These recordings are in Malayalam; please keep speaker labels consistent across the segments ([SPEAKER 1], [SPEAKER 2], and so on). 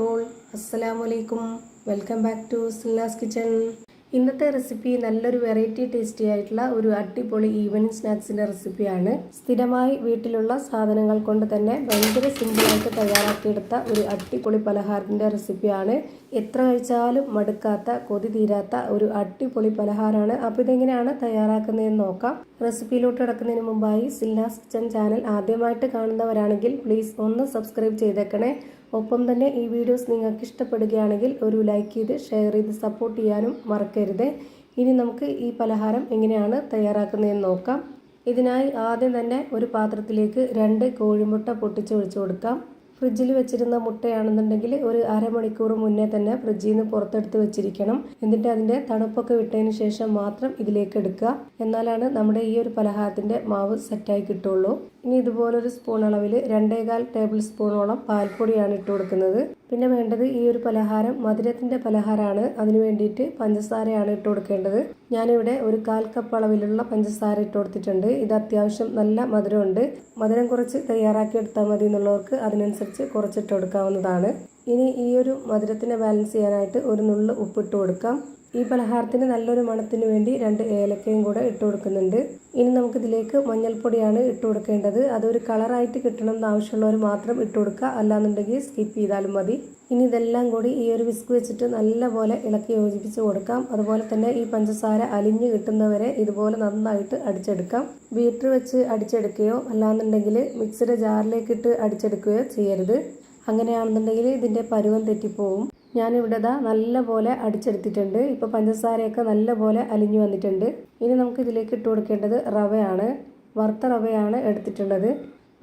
[SPEAKER 1] ഓൾ, അസ്സലാമു അലൈക്കും. Welcome back to Silnas kitchen. ഇന്നത്തെ റെസിപ്പി നല്ലൊരു വെറൈറ്റി ടേസ്റ്റി ആയിട്ടുള്ള ഒരു അടിപൊളി ഈവനിങ് സ്നാക്സിൻ്റെ റെസിപ്പിയാണ്. സ്ഥിരമായി വീട്ടിലുള്ള സാധനങ്ങൾ കൊണ്ട് തന്നെ ഭയങ്കര സിമ്പിളായിട്ട് തയ്യാറാക്കിയെടുത്ത ഒരു അടിപൊളി പലഹാരത്തിൻ്റെ റെസിപ്പിയാണ്. എത്ര കഴിച്ചാലും മടുക്കാത്ത, കൊതി തീരാത്ത ഒരു അടിപൊളി പലഹാരമാണ്. അപ്പോൾ ഇതെങ്ങനെയാണ് തയ്യാറാക്കുന്നതെന്ന് നോക്കാം. റെസിപ്പിയിലോട്ട് കിടക്കുന്നതിന് മുമ്പായി സിൽനാസ് കിച്ചൺ ചാനൽ ആദ്യമായിട്ട് കാണുന്നവരാണെങ്കിൽ പ്ലീസ് ഒന്ന് സബ്സ്ക്രൈബ് ചെയ്തേക്കണേ. ഒപ്പം തന്നെ ഈ വീഡിയോസ് നിങ്ങൾക്ക് ഇഷ്ടപ്പെടുകയാണെങ്കിൽ ഒരു ലൈക്ക് ചെയ്ത് ഷെയർ ചെയ്ത് സപ്പോർട്ട് ചെയ്യാനും മറക്കരുത്. ഇനി നമുക്ക് ഈ പലഹാരം എങ്ങനെയാണ് തയ്യാറാക്കുന്നതെന്ന് നോക്കാം. ഇതിനായി ആദ്യം തന്നെ ഒരു പാത്രത്തിലേക്ക് 2 കോഴിമുട്ട പൊട്ടിച്ചൊഴിച്ചു കൊടുക്കാം. ഫ്രിഡ്ജിൽ വെച്ചിരുന്ന മുട്ടയാണെന്നുണ്ടെങ്കിൽ ഒരു അരമണിക്കൂർ മുന്നേ തന്നെ ഫ്രിഡ്ജിൽ നിന്ന് പുറത്തെടുത്ത് വെച്ചിരിക്കണം. എന്നിട്ട് അതിൻ്റെ തണുപ്പൊക്കെ വിട്ടതിന് ശേഷം മാത്രം ഇതിലേക്ക് എടുക്കുക. എന്നാലാണ് നമ്മുടെ ഈ ഒരു പലഹാരത്തിൻ്റെ മാവ് സെറ്റായി കിട്ടുള്ളൂ. ഇനി ഇതുപോലൊരു സ്പൂൺ അളവിൽ 2.25 ടേബിൾ സ്പൂണോളം പാൽപ്പൊടിയാണ് ഇട്ട് കൊടുക്കുന്നത്. പിന്നെ വേണ്ടത് ഈ ഒരു പലഹാരം മധുരത്തിൻ്റെ പലഹാരമാണ്. അതിന് വേണ്ടിയിട്ട് പഞ്ചസാരയാണ് ഇട്ട് കൊടുക്കേണ്ടത്. ഞാനിവിടെ ഒരു 1/4 കപ്പ് അളവിലുള്ള പഞ്ചസാര ഇട്ട് കൊടുത്തിട്ടുണ്ട്. ഇത് അത്യാവശ്യം നല്ല മധുരമുണ്ട്. മധുരം കുറച്ച് തയ്യാറാക്കി എടുത്താൽ മതി എന്നുള്ളവർക്ക് അതിനനുസരിച്ച് കുറച്ചിട്ട് കൊടുക്കാവുന്നതാണ്. ഇനി ഈ ഒരു മധുരത്തിനെ ബാലൻസ് ചെയ്യാനായിട്ട് ഒരു നുള്ള് ഉപ്പിട്ട് കൊടുക്കാം. ഈ പലഹാരത്തിന് നല്ലൊരു മണത്തിന് വേണ്ടി 2 ഏലക്കയും കൂടെ ഇട്ട് കൊടുക്കുന്നുണ്ട്. ഇനി നമുക്കിതിലേക്ക് മഞ്ഞൾപ്പൊടിയാണ് ഇട്ട് കൊടുക്കേണ്ടത്. അതൊരു കളറായിട്ട് കിട്ടണം എന്ന് ആവശ്യമുള്ളവർ മാത്രം ഇട്ട് കൊടുക്കുക, അല്ലാന്നുണ്ടെങ്കിൽ സ്കിപ്പ് ചെയ്താലും മതി. ഇനി ഇതെല്ലാം കൂടി ഈ ഒരു വിസ്ക് വെച്ചിട്ട് നല്ലപോലെ ഇളക്കി യോജിപ്പിച്ച് കൊടുക്കാം. അതുപോലെ തന്നെ ഈ പഞ്ചസാര അലിഞ്ഞ് കിട്ടുന്നവരെ ഇതുപോലെ നന്നായിട്ട് അടിച്ചെടുക്കാം. ബീറ്റർ വെച്ച് അടിച്ചെടുക്കുകയോ അല്ലാന്നുണ്ടെങ്കിൽ മിക്സിയുടെ ജാറിലേക്ക് ഇട്ട് അടിച്ചെടുക്കുകയോ ചെയ്യരുത്. അങ്ങനെയാണെന്നുണ്ടെങ്കിൽ ഇതിൻ്റെ പരുവം തെറ്റിപ്പോവും. ഞാനിവിടെ നല്ലപോലെ അടിച്ചെടുത്തിട്ടുണ്ട്. ഇപ്പോൾ പഞ്ചസാരയൊക്കെ നല്ലപോലെ അലിഞ്ഞു വന്നിട്ടുണ്ട്. ഇനി നമുക്ക് ഇതിലേക്ക് ഇട്ട് കൊടുക്കേണ്ടത് റവയാണ്. വറുത്ത റവയാണ് എടുത്തിട്ടുള്ളത്.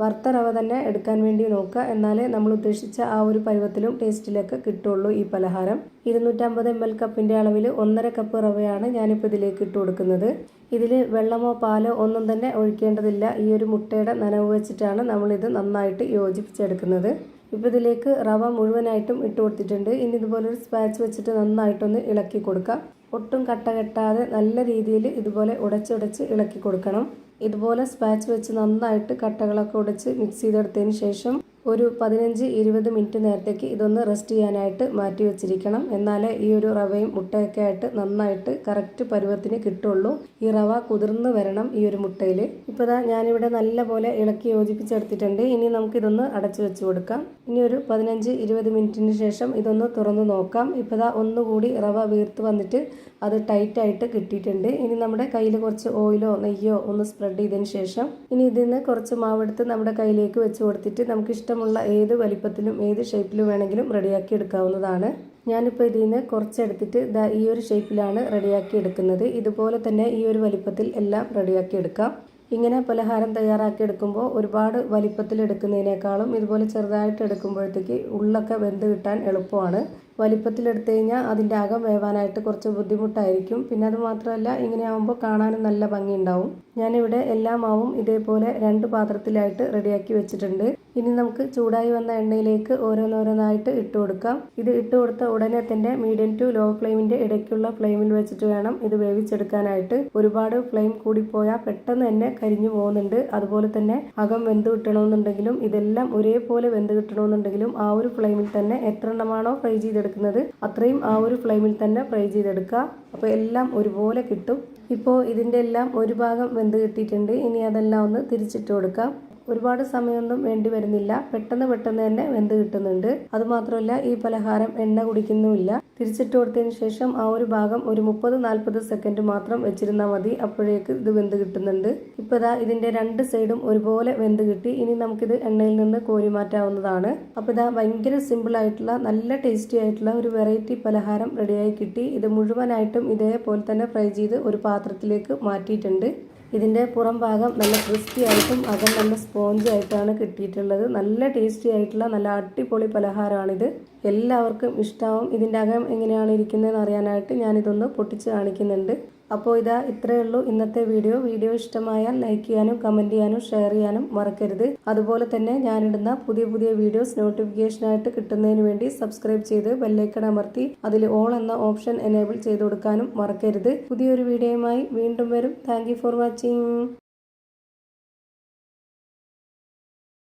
[SPEAKER 1] വറുത്ത റവ തന്നെ എടുക്കാൻ വേണ്ടി നോക്കുക. എന്നാലേ നമ്മൾ ഉദ്ദേശിച്ച ആ ഒരു പരുവത്തിലും ടേസ്റ്റിലൊക്കെ കിട്ടുള്ളൂ ഈ പലഹാരം. 250 ml കപ്പിൻ്റെ അളവിൽ 1.5 കപ്പ് റവയാണ് ഞാനിപ്പോൾ ഇതിലേക്ക് ഇട്ട് കൊടുക്കുന്നത്. ഇതിൽ വെള്ളമോ പാലോ ഒന്നും തന്നെ ഒഴിക്കേണ്ടതില്ല. ഈ ഒരു മുട്ടയുടെ നനവ് വെച്ചിട്ടാണ് നമ്മളിത് നന്നായിട്ട് യോജിപ്പിച്ചെടുക്കുന്നത്. ഇപ്പോൾ ഇതിലേക്ക് റവ മുഴുവനായിട്ടും ഇട്ട് കൊടുത്തിട്ടുണ്ട്. ഇനി ഇതുപോലൊരു സ്പാച്ച് വെച്ചിട്ട് നന്നായിട്ടൊന്ന് ഇളക്കി കൊടുക്കാം. ഒട്ടും കട്ട കെട്ടാതെ നല്ല രീതിയിൽ ഇതുപോലെ ഉടച്ചുടച്ച് ഇളക്കി കൊടുക്കണം. ഇതുപോലെ സ്പാച്ച് വെച്ച് നന്നായിട്ട് കട്ടകളൊക്കെ ഉടച്ച് മിക്സ് ചെയ്തെടുത്തതിന് ശേഷം ഒരു 15-20 മിനിറ്റ് നേരത്തേക്ക് ഇതൊന്ന് റെസ്റ്റ് ചെയ്യാനായിട്ട് മാറ്റി വെച്ചിരിക്കണം. എന്നാലേ ഈ ഒരു റവയും മുട്ടയൊക്കെ ആയിട്ട് നന്നായിട്ട് കറക്റ്റ് പരുവത്തിന് കിട്ടുള്ളൂ. ഈ റവ കുതിർന്ന് വരണം ഈ ഒരു മുട്ടയിൽ. ഇപ്പോൾ ഞാനിവിടെ നല്ലപോലെ ഇളക്കി യോജിപ്പിച്ചെടുത്തിട്ടുണ്ട്. ഇനി നമുക്കിതൊന്ന് അടച്ചു വെച്ച് കൊടുക്കാം. ഇനി ഒരു 15-20 മിനിറ്റിന് ശേഷം ഇതൊന്ന് തുറന്ന് നോക്കാം. ഇപ്പോൾ ഒന്നുകൂടി റവ വീർത്ത് വന്നിട്ട് അത് ടൈറ്റായിട്ട് കിട്ടിയിട്ടുണ്ട്. ഇനി നമ്മുടെ കയ്യിൽ കുറച്ച് ഓയിലോ നെയ്യോ ഒന്ന് സ്പ്രെഡ് ചെയ്തതിന് ശേഷം ഇനി ഇതിൽ നിന്ന് കുറച്ച് മാവെടുത്ത് നമ്മുടെ കയ്യിലേക്ക് വെച്ച് കൊടുത്തിട്ട് നമുക്ക് ഇഷ്ടമുള്ള ഏത് വലിപ്പത്തിലും ഏത് ഷേപ്പിലും വേണമെങ്കിലും റെഡിയാക്കി എടുക്കാവുന്നതാണ്. ഞാനിപ്പോൾ ഇതിൽ നിന്ന് കുറച്ചെടുത്തിട്ട് ഈ ഒരു ഷേപ്പിലാണ് റെഡിയാക്കി എടുക്കുന്നത്. ഇതുപോലെ തന്നെ ഈ ഒരു വലിപ്പത്തിൽ എല്ലാം റെഡിയാക്കി എടുക്കാം. ഇങ്ങനെ പലഹാരം തയ്യാറാക്കി എടുക്കുമ്പോൾ ഒരുപാട് വലിപ്പത്തിൽ എടുക്കുന്നതിനേക്കാളും ഇതുപോലെ ചെറുതായിട്ട് എടുക്കുമ്പോഴത്തേക്ക് ഉള്ളൊക്കെ വെന്ത് കിട്ടാൻ എളുപ്പമാണ്. വലിപ്പത്തിലെടുത്തു കഴിഞ്ഞാൽ അതിൻ്റെ അകം വേവാനായിട്ട് കുറച്ച് ബുദ്ധിമുട്ടായിരിക്കും. പിന്നെ അത് മാത്രമല്ല ഇങ്ങനെ ആകുമ്പോൾ കാണാനും നല്ല ഭംഗിയുണ്ടാവും. ഞാനിവിടെ എല്ലാ മാവും ഇതേപോലെ 2 പാത്രത്തിലായിട്ട് റെഡിയാക്കി വെച്ചിട്ടുണ്ട്. ഇനി നമുക്ക് ചൂടായി വന്ന എണ്ണയിലേക്ക് ഓരോന്നോരോന്നായിട്ട് ഇട്ട് കൊടുക്കാം. ഇത് ഇട്ട് കൊടുത്ത ഉടനെ തന്നെ മീഡിയം ടു ലോ ഫ്ലെയിമിൻ്റെ ഇടയ്ക്കുള്ള ഫ്ലെയിമിൽ വെച്ചിട്ട് വേണം ഇത് വേവിച്ചെടുക്കാനായിട്ട്. ഒരുപാട് ഫ്ലെയിം കൂടിപ്പോയാൽ പെട്ടെന്ന് തന്നെ കരിഞ്ഞു പോകുന്നുണ്ട്. അതുപോലെ തന്നെ അകം വെന്ത് കിട്ടണമെന്നുണ്ടെങ്കിലും ഇതെല്ലാം ഒരേപോലെ വെന്ത് കിട്ടണമെന്നുണ്ടെങ്കിലും ആ ഒരു ഫ്ലെയിമിൽ തന്നെ എത്ര എണ്ണമാണോ ഫ്രൈ ചെയ്തെടുക്കുന്നത് അത്രയും ആ ഒരു ഫ്ലെയിമിൽ തന്നെ ഫ്രൈ ചെയ്തെടുക്കുക. അപ്പോൾ എല്ലാം ഒരുപോലെ കിട്ടും. ഇപ്പോൾ ഇതിൻ്റെ എല്ലാം ഒരു ഭാഗം വെന്ത് കിട്ടിയിട്ടുണ്ട്. ഇനി അതെല്ലാം ഒന്ന് തിരിച്ചിട്ട് കൊടുക്കാം. ഒരുപാട് സമയമൊന്നും വേണ്ടി വരുന്നില്ല. പെട്ടെന്ന് തന്നെ വെന്ത് കിട്ടുന്നുണ്ട്. അതുമാത്രമല്ല ഈ പലഹാരം എണ്ണ കുടിക്കുന്നുമില്ല. തിരിച്ചിട്ട് കൊടുത്തതിന് ശേഷം ആ ഒരു ഭാഗം ഒരു 30-40 സെക്കൻഡ് മാത്രം വെച്ചിരുന്നാൽ മതി. അപ്പോഴേക്ക് ഇത് വെന്ത് കിട്ടുന്നുണ്ട്. ഇപ്പോൾ ഇതിൻ്റെ 2 സൈഡും ഒരുപോലെ വെന്ത് കിട്ടി. ഇനി നമുക്കിത് എണ്ണയിൽ നിന്ന് കോരി മാറ്റാവുന്നതാണ്. അപ്പോൾ ഭയങ്കര സിമ്പിളായിട്ടുള്ള നല്ല ടേസ്റ്റി ആയിട്ടുള്ള ഒരു വെറൈറ്റി പലഹാരം റെഡിയായി കിട്ടി. ഇത് മുഴുവനായിട്ടും ഇതേപോലെ തന്നെ ഫ്രൈ ചെയ്ത് ഒരു പാത്രത്തിലേക്ക് മാറ്റിയിട്ടുണ്ട്. ഇതിൻ്റെ പുറം ഭാഗം നല്ല ക്രിസ്പി ആയിട്ടും അകം നല്ല സ്പോഞ്ച് ആയിട്ടാണ് കിട്ടിയിട്ടുള്ളത്. നല്ല ടേസ്റ്റി ആയിട്ടുള്ള നല്ല അടിപൊളി പലഹാരമാണിത്. എല്ലാവർക്കും ഇഷ്ടമാവും. ഇതിൻ്റെ അകം എങ്ങനെയാണ് ഇരിക്കുന്നതെന്ന് അറിയാനായിട്ട് ഞാനിതൊന്ന് പൊട്ടിച്ച് കാണിക്കുന്നുണ്ട്. അപ്പോൾ ഇത്രയേ ഉള്ളൂ ഇന്നത്തെ വീഡിയോ ഇഷ്ടമായാൽ ലൈക്ക് ചെയ്യാനും കമൻറ്റ് ചെയ്യാനും ഷെയർ ചെയ്യാനും മറക്കരുത്. അതുപോലെ തന്നെ ഞാനിടുന്ന പുതിയ വീഡിയോസ് നോട്ടിഫിക്കേഷനായിട്ട് കിട്ടുന്നതിന് വേണ്ടി സബ്സ്ക്രൈബ് ചെയ്ത് ബെല്ലൈക്കൺ അമർത്തി അതിൽ ഓൾ എന്ന ഓപ്ഷൻ എനേബിൾ ചെയ്ത് കൊടുക്കാനും മറക്കരുത്. പുതിയൊരു വീഡിയോയുമായി വീണ്ടും വരും. Thank you for watching.